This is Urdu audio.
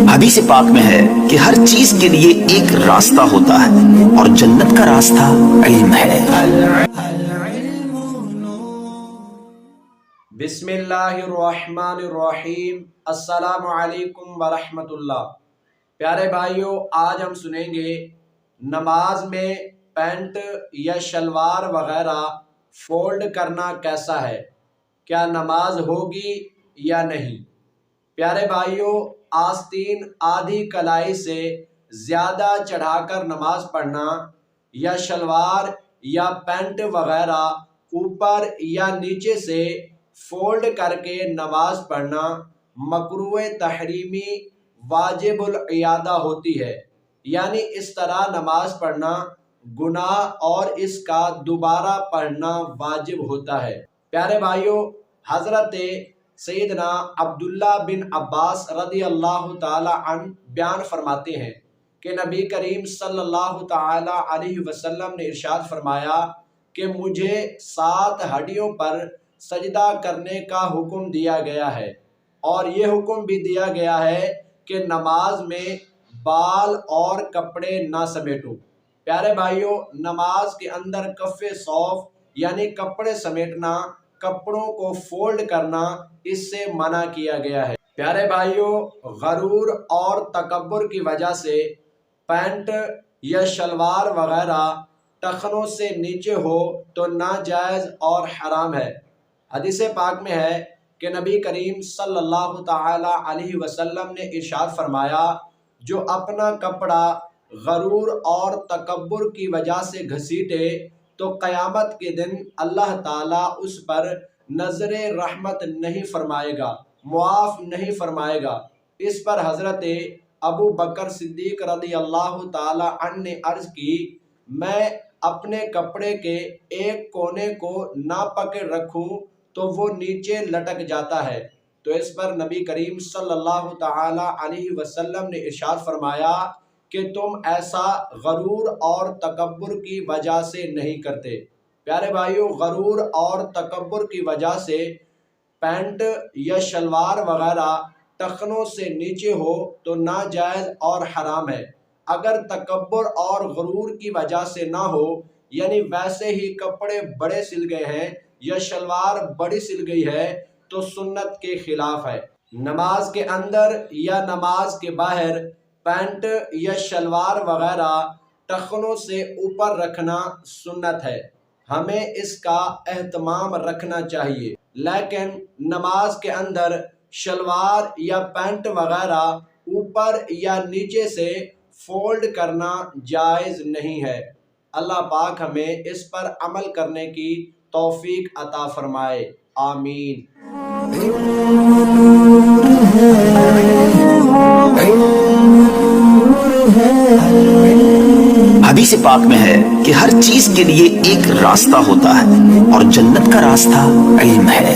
حدیث پاک میں ہے کہ ہر چیز کے لیے ایک راستہ ہوتا ہے اور جنت کا راستہ علم ہے۔ بسم اللہ الرحمن الرحیم۔ السلام علیکم ورحمۃ اللہ۔ پیارے بھائیوں، آج ہم سنیں گے نماز میں پینٹ یا شلوار وغیرہ فولڈ کرنا کیسا ہے، کیا نماز ہوگی یا نہیں۔ پیارے بھائیوں، آستین آدھی کلائی سے زیادہ چڑھا کر نماز پڑھنا یا شلوار یا پینٹ وغیرہ اوپر یا نیچے سے فولڈ کر کے نماز پڑھنا مکروہ تحریمی واجب الاعادہ ہوتی ہے، یعنی اس طرح نماز پڑھنا گناہ اور اس کا دوبارہ پڑھنا واجب ہوتا ہے۔ پیارے بھائیوں، حضرت سیدنا عبداللہ بن عباس رضی اللہ تعالی عنہ بیان فرماتے ہیں کہ نبی کریم صلی اللہ تعالی علیہ وسلم نے ارشاد فرمایا کہ مجھے 7 ہڈیوں پر سجدہ کرنے کا حکم دیا گیا ہے، اور یہ حکم بھی دیا گیا ہے کہ نماز میں بال اور کپڑے نہ سمیٹو۔ پیارے بھائیوں، نماز کے اندر کف صوف یعنی کپڑے سمیٹنا، کپڑوں کو فولڈ کرنا، اس سے منع کیا گیا ہے۔ پیارے بھائیوں، غرور اور تکبر کی وجہ سے پینٹ یا شلوار وغیرہ ٹخنوں سے نیچے ہو تو ناجائز اور حرام ہے۔ حدیث پاک میں ہے کہ نبی کریم صلی اللہ تعالی علیہ وسلم نے ارشاد فرمایا، جو اپنا کپڑا غرور اور تکبر کی وجہ سے گھسیٹے تو قیامت کے دن اللہ تعالیٰ اس پر نظر رحمت نہیں فرمائے گا، معاف نہیں فرمائے گا۔ اس پر حضرت ابو بکر صدیق رضی اللہ تعالی عنہ نے عرض کی، میں اپنے کپڑے کے ایک کونے کو نہ پکڑ رکھوں تو وہ نیچے لٹک جاتا ہے۔ تو اس پر نبی کریم صلی اللہ تعالی علیہ وسلم نے ارشاد فرمایا کہ تم ایسا غرور اور تکبر کی وجہ سے نہیں کرتے۔ پیارے بھائیوں، غرور اور تکبر کی وجہ سے پینٹ یا شلوار وغیرہ ٹخنوں سے نیچے ہو تو ناجائز اور حرام ہے۔ اگر تکبر اور غرور کی وجہ سے نہ ہو، یعنی ویسے ہی کپڑے بڑے سل گئے ہیں یا شلوار بڑی سل گئی ہے، تو سنت کے خلاف ہے۔ نماز کے اندر یا نماز کے باہر پینٹ یا شلوار وغیرہ ٹخنوں سے اوپر رکھنا سنت ہے، ہمیں اس کا اہتمام رکھنا چاہیے، لیکن نماز کے اندر شلوار یا پینٹ وغیرہ اوپر یا نیچے سے فولڈ کرنا جائز نہیں ہے۔ اللہ پاک ہمیں اس پر عمل کرنے کی توفیق عطا فرمائے، آمین۔ حدیث پاک میں ہے کہ ہر چیز کے لیے ایک راستہ ہوتا ہے اور جنت کا راستہ علم ہے۔